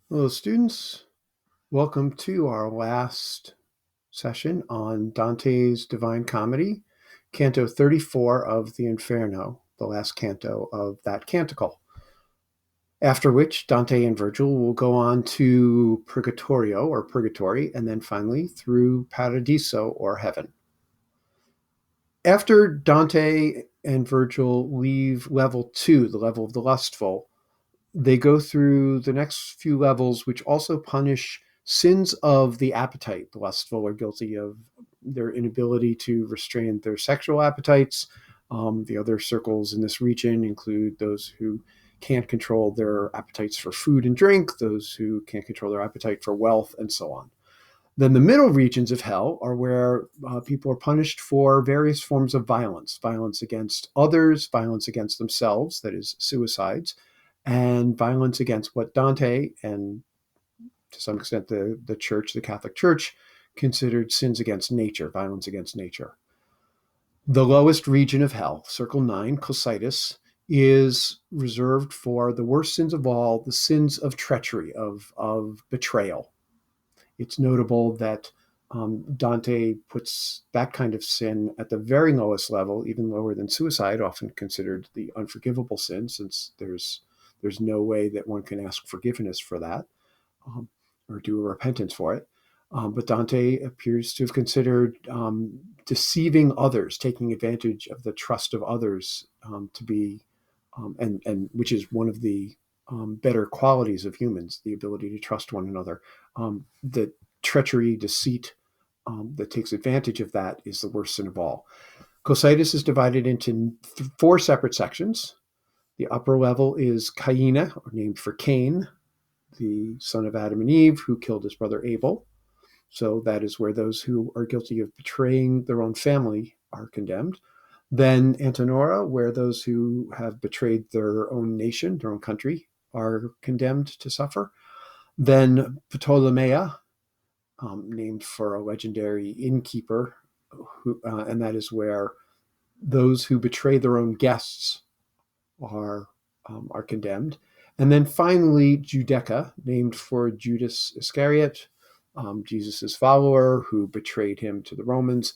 Hello, students. Welcome to our last session on Dante's Divine Comedy, Canto 34 of the Inferno, the last canto of that canticle. After which, Dante and Virgil will go on to Purgatorio or Purgatory, and then finally through Paradiso or Heaven. After Dante and Virgil leave level 2, the level of the lustful, they go through the next few levels, which also punish sins of the appetite. The lustful are guilty of their inability to restrain their sexual appetites. The other circles in this region include those who can't control their appetites for food and drink, those who can't control their appetite for wealth, and so on. Then the middle regions of hell are where people are punished for various forms of violence, violence against others, violence against themselves, that is, suicides, and violence against what Dante and to some extent the church, the Catholic Church, considered sins against nature, violence against nature. The lowest region of hell, Circle 9, Cocytus, is reserved for the worst sins of all, the sins of treachery, of betrayal. It's notable that Dante puts that kind of sin at the very lowest level, even lower than suicide, often considered the unforgivable sin, since there's no way that one can ask forgiveness for that um, or do a repentance for it. But Dante appears to have considered deceiving others, taking advantage of the trust of others to be, and which is one of the better qualities of humans, the ability to trust one another. The treachery, deceit that takes advantage of that is the worst sin of all. Cocytus is divided into four separate sections. The upper level is Caina, or named for Cain, the son of Adam and Eve, who killed his brother Abel. So that is where those who are guilty of betraying their own family are condemned. Then Antenora, where those who have betrayed their own nation, their own country, are condemned to suffer. Then Ptolemaea, named for a legendary innkeeper, and that is where those who betray their own guests are condemned. And then finally, Judeca, named for Judas Iscariot, Jesus' follower, who betrayed him to the Romans.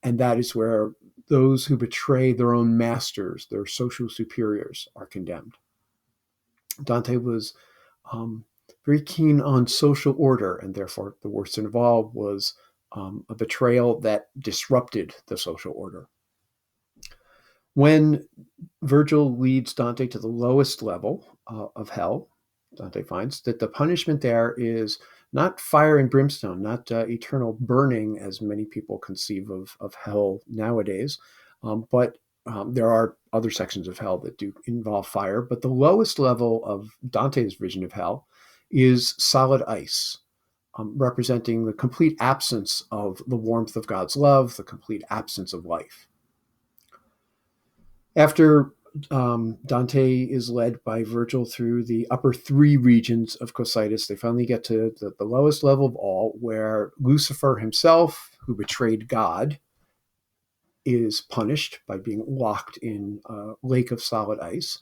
And that is where those who betray their own masters, their social superiors, are condemned. Dante was very keen on social order, and therefore the worst sin of all was a betrayal that disrupted the social order. When Virgil leads Dante to the lowest level of hell, Dante finds that the punishment there is not fire and brimstone, not eternal burning, as many people conceive of hell nowadays, but there are other sections of hell that do involve fire. But the lowest level of Dante's vision of hell is solid ice, representing the complete absence of the warmth of God's love, the complete absence of life. After Dante is led by Virgil through the upper three regions of Cocytus, they finally get to the lowest level of all, where Lucifer himself, who betrayed God, is punished by being locked in a lake of solid ice.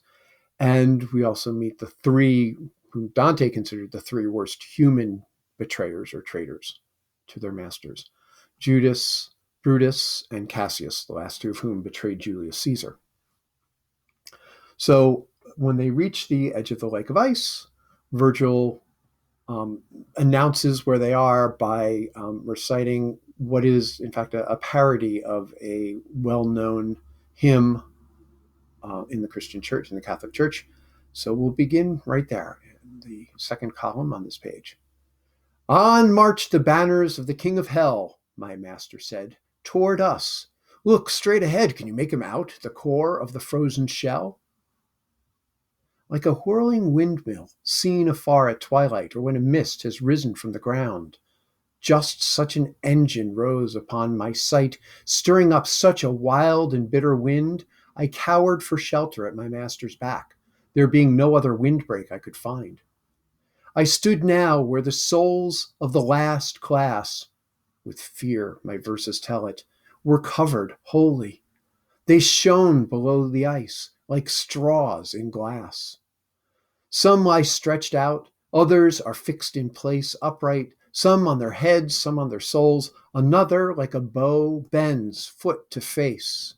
And we also meet the three whom Dante considered the three worst human betrayers or traitors to their masters: Judas, Brutus, and Cassius, the last two of whom betrayed Julius Caesar. So when they reach the edge of the lake of ice, Virgil announces where they are by reciting what is, in fact, a parody of a well-known hymn in the Christian church, in the Catholic Church. So we'll begin right there, in the second column on this page. On march the banners of the King of Hell, my master said, toward us. Look straight ahead. Can you make him out, the core of the frozen shell? Like a whirling windmill seen afar at twilight, or when a mist has risen from the ground. Just such an engine rose upon my sight, stirring up such a wild and bitter wind, I cowered for shelter at my master's back, there being no other windbreak I could find. I stood now where the souls of the last class, with fear my verses tell it, were covered wholly. They shone below the ice like straws in glass. Some lie stretched out, Others are fixed in place upright, some on their heads, some on their soles. Another, like a bow, bends foot to face.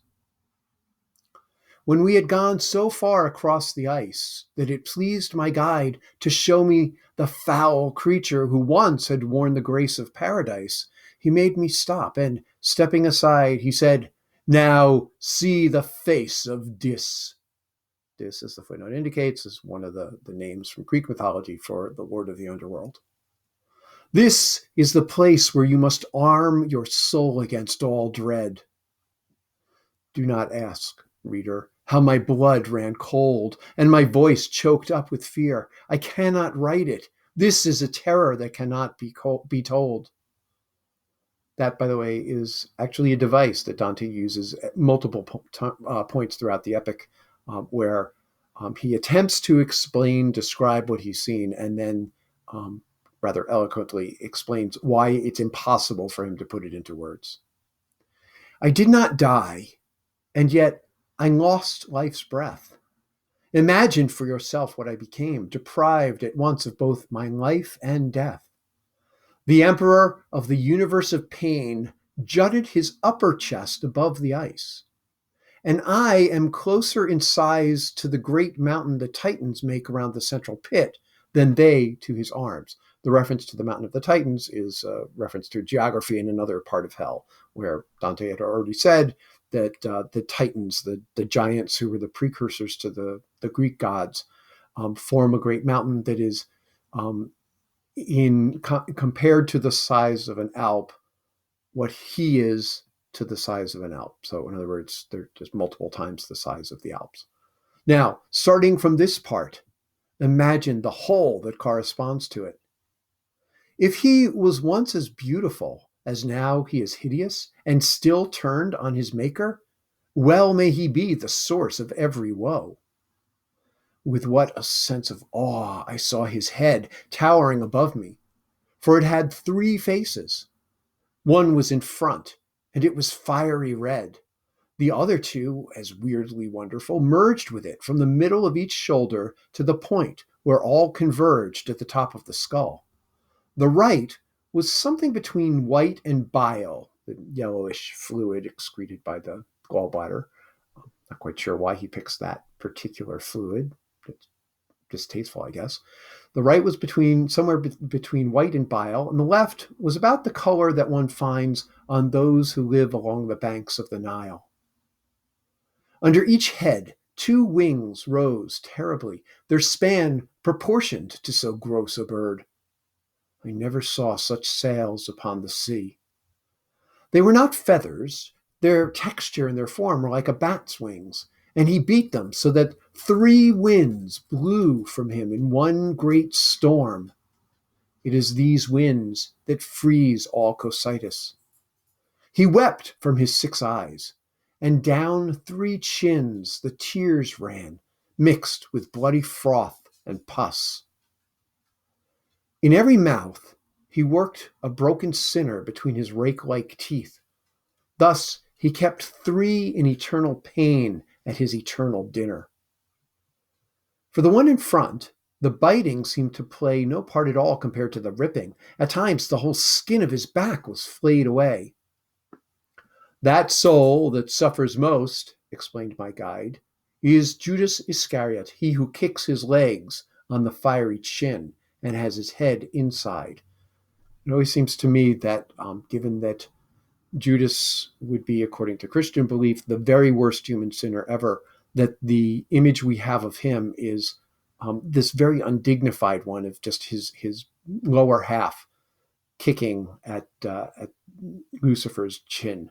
When we had gone so far across the ice that it pleased my guide to show me the foul creature who once had worn the grace of paradise, he made me stop, and, stepping aside, he said, "Now see the face of Dis." Dis, as the footnote indicates, is one of the names from Greek mythology for the lord of the underworld. "This is the place where you must arm your soul against all dread." Do not ask, reader, how my blood ran cold and my voice choked up with fear. I cannot write it. This is a terror that cannot be told. That, by the way, is actually a device that Dante uses at multiple points throughout the epic, where he attempts to describe what he's seen, and then rather eloquently explains why it's impossible for him to put it into words. I did not die, and yet I lost life's breath. Imagine for yourself what I became, deprived at once of both my life and death. The emperor of the universe of pain jutted his upper chest above the ice, and I am closer in size to the great mountain the Titans make around the central pit than they to his arms. The reference to the mountain of the Titans is a reference to geography in another part of hell, where Dante had already said that the Titans, the giants who were the precursors to the Greek gods, form a great mountain that is compared to the size of an Alp, what he is to the size of an Alp. So in other words, they're just multiple times the size of the Alps. Now, starting from this part, imagine the whole that corresponds to it. If he was once as beautiful as now he is hideous and still turned on his maker, well may he be the source of every woe. With what a sense of awe I saw his head towering above me, for it had 3 faces. One was in front, and it was fiery red. The other 2, as weirdly wonderful, merged with it from the middle of each shoulder to the point where all converged at the top of the skull. The right was something between white and bile, the yellowish fluid excreted by the gallbladder. Not quite sure why he picks that particular fluid. It's distasteful, I guess. The right was somewhere between white and bile, and the left was about the color that one finds on those who live along the banks of the Nile. Under each head, 2 wings rose terribly, their span proportioned to so gross a bird. I never saw such sails upon the sea. They were not feathers. Their texture and their form were like a bat's wings, and he beat them so that 3 winds blew from him in one great storm. It is these winds that freeze all Cocytus. He wept from his 6 eyes, and down 3 chins the tears ran, mixed with bloody froth and pus. In every mouth he worked a broken sinner between his rake-like teeth. Thus he kept 3 in eternal pain at his eternal dinner. For the one in front, the biting seemed to play no part at all compared to the ripping. At times the whole skin of his back was flayed away. That soul that suffers most, explained my guide, is Judas Iscariot, he who kicks his legs on the fiery chin and has his head inside. It always seems to me that given that Judas would be, according to Christian belief, the very worst human sinner ever, that the image we have of him is this very undignified one of just his lower half kicking at Lucifer's chin.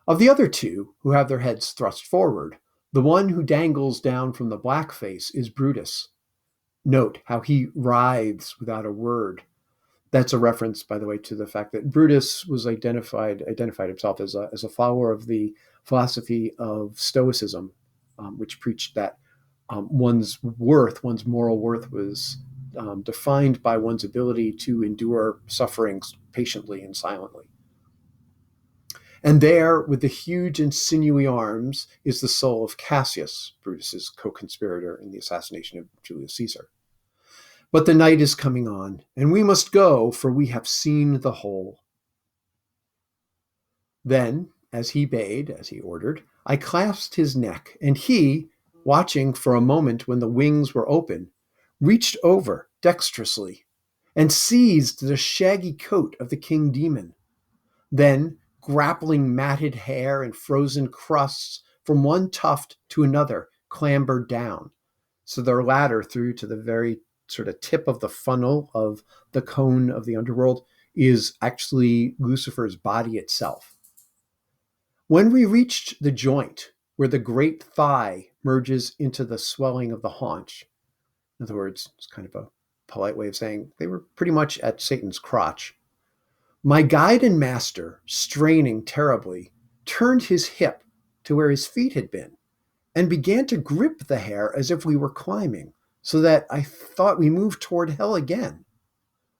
Of the other 2, who have their heads thrust forward, the one who dangles down from the black face is Brutus. Note how he writhes without a word. That's a reference, by the way, to the fact that Brutus was identified himself as a follower of the philosophy of Stoicism, which preached that one's moral worth, was defined by one's ability to endure sufferings patiently and silently. And there, with the huge and sinewy arms, is the soul of Cassius, Brutus's co-conspirator in the assassination of Julius Caesar. But the night is coming on, and we must go, for we have seen the whole. Then, as he bade, as he ordered, I clasped his neck, and he, watching for a moment when the wings were open, reached over dexterously and seized the shaggy coat of the king demon. Then, grappling matted hair and frozen crusts from one tuft to another, clambered down. So their ladder through to the very sort of tip of the funnel of the cone of the underworld is actually Lucifer's body itself. When we reached the joint where the great thigh merges into the swelling of the haunch, in other words, it's kind of a polite way of saying they were pretty much at Satan's crotch, my guide and master, straining terribly, turned his hip to where his feet had been and began to grip the hair as if we were climbing, so that I thought we moved toward hell again.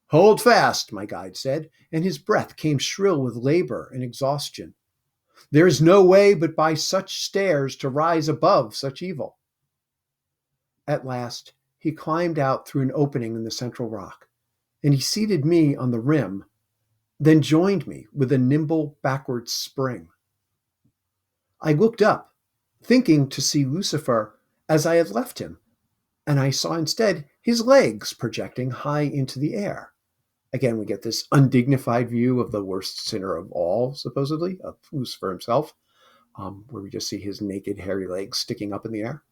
Hold fast, my guide said, and his breath came shrill with labor and exhaustion. There is no way but by such stairs to rise above such evil. At last, he climbed out through an opening in the central rock, and he seated me on the rim, then joined me with a nimble backward spring. I looked up, thinking to see Lucifer as I had left him, and I saw instead his legs projecting high into the air. Again, we get this undignified view of the worst sinner of all, supposedly, of Lucifer himself, where we just see his naked, hairy legs sticking up in the air.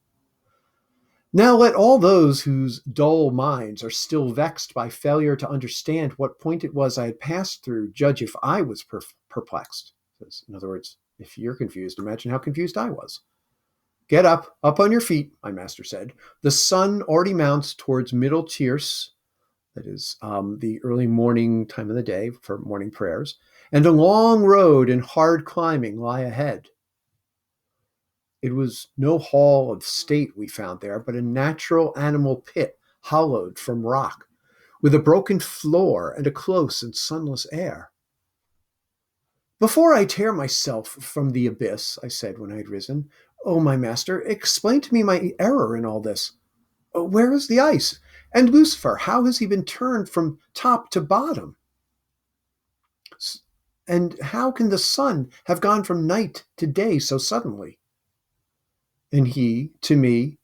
Now let all those whose dull minds are still vexed by failure to understand what point it was I had passed through judge if I was perplexed. In other words, if you're confused, imagine how confused I was. Get up on your feet, my master said. The sun already mounts towards middle tierce, that is the early morning time of the day for morning prayers, and a long road and hard climbing lie ahead. It was no hall of state we found there, but a natural animal pit hollowed from rock, with a broken floor and a close and sunless air. Before I tear myself from the abyss, I said when I had risen, oh, my master, explain to me my error in all this. Where is the ice? And Lucifer, how has he been turned from top to bottom? And how can the sun have gone from night to day so suddenly? And he, to me,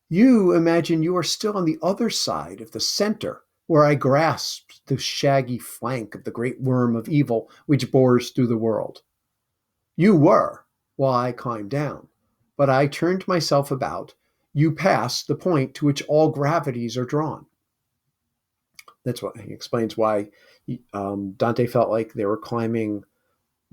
you imagine you are still on the other side of the center, where I grasped the shaggy flank of the great worm of evil which bores through the world. You were, while I climbed down, but I turned myself about. You passed the point to which all gravities are drawn. That's what he explains why Dante felt like they were climbing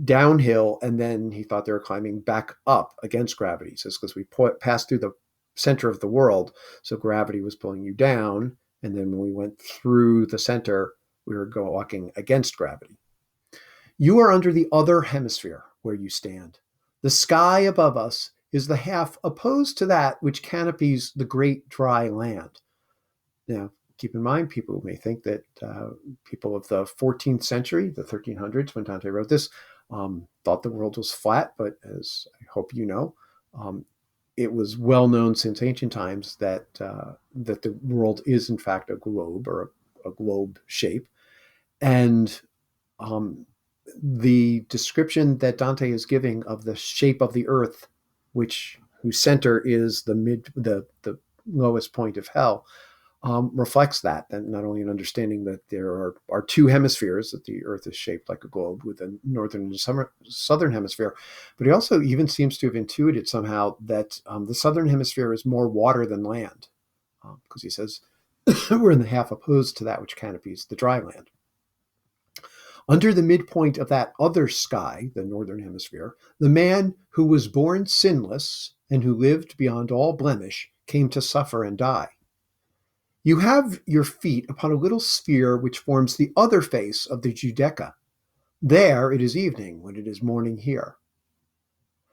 downhill, and then he thought they were climbing back up against gravity. He says, because we passed through the center of the world, so gravity was pulling you down, and then when we went through the center, we were walking against gravity. You are under the other hemisphere where you stand. The sky above us is the half opposed to that which canopies the great dry land. Now, keep in mind, people may think that people of the 14th century, the 1300s, when Dante wrote this, thought the world was flat, but as I hope you know, it was well known since ancient times that that the world is in fact a globe, or a globe shape, and the description that Dante is giving of the shape of the earth, whose center is the lowest point of hell, reflects that. And not only an understanding that there are two hemispheres, that the earth is shaped like a globe with a northern and southern hemisphere, but he also even seems to have intuited somehow that the southern hemisphere is more water than land, because he says we're in the half opposed to that which canopies the dry land. Under the midpoint of that other sky, the northern hemisphere, the man who was born sinless and who lived beyond all blemish came to suffer and die. You have your feet upon a little sphere which forms the other face of the Judeca. There it is evening when it is morning here.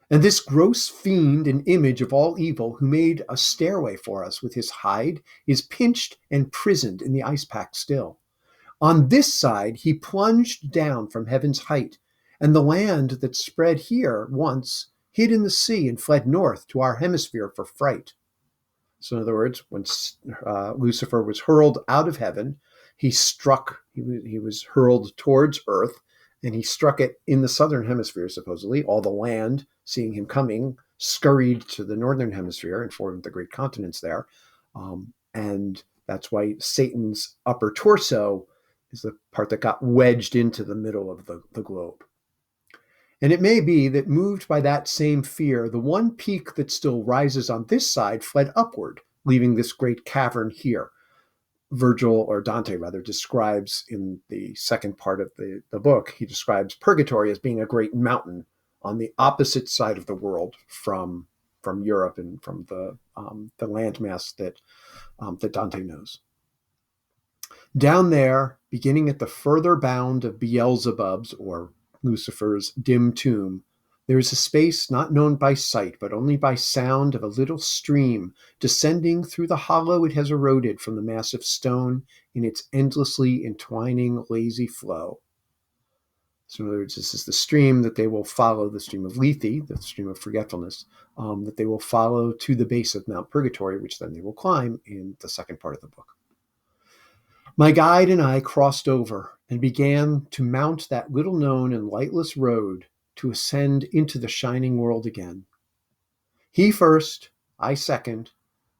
And this gross fiend and image of all evil, who made a stairway for us with his hide, is pinched and prisoned in the ice pack still. On this side he plunged down from heaven's height, and the land that spread here once hid in the sea and fled north to our hemisphere for fright. So, in other words, when Lucifer was hurled out of heaven, he was hurled towards Earth, and he struck it in the southern hemisphere, supposedly. All the land, seeing him coming, scurried to the northern hemisphere and formed the great continents there. And that's why Satan's upper torso is the part that got wedged into the middle of the globe. And it may be that, moved by that same fear, the one peak that still rises on this side fled upward, leaving this great cavern here. Virgil, or Dante rather, describes in the second part of the book, he describes purgatory as being a great mountain on the opposite side of the world from Europe and from the landmass that Dante knows. Down there, beginning at the further bound of Beelzebub's, or Lucifer's, dim tomb, there is a space not known by sight, but only by sound, of a little stream descending through the hollow it has eroded from the massive stone in its endlessly entwining, lazy flow. So, in other words, this is the stream that they will follow, the stream of Lethe, the stream of forgetfulness, that they will follow to the base of Mount Purgatory, which then they will climb in the second part of the book. My guide and I crossed over and began to mount that little known and lightless road to ascend into the shining world again. He first, I second,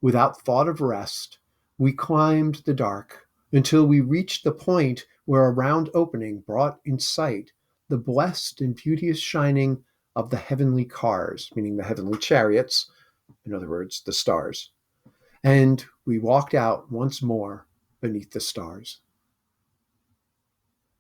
without thought of rest, we climbed the dark until we reached the point where a round opening brought in sight the blessed and beauteous shining of the heavenly cars, meaning the heavenly chariots, in other words, the stars. And we walked out once more beneath the stars.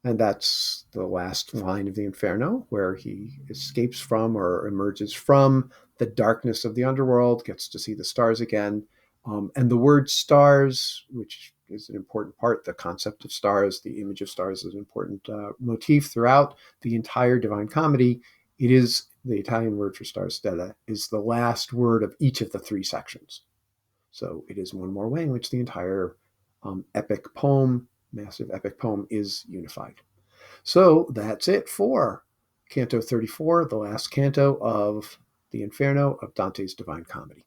And that's the last line of the Inferno, where he escapes from, or emerges from, the darkness of the underworld, gets to see the stars again. And the word stars, which is an important part, the concept of stars, the image of stars, is an important motif throughout the entire Divine Comedy. It is, the Italian word for star stella is the last word of each of the three sections. So it is one more way in which the entire epic poem, massive epic poem, is unified. So that's it for Canto 34, the last canto of the Inferno of Dante's Divine Comedy.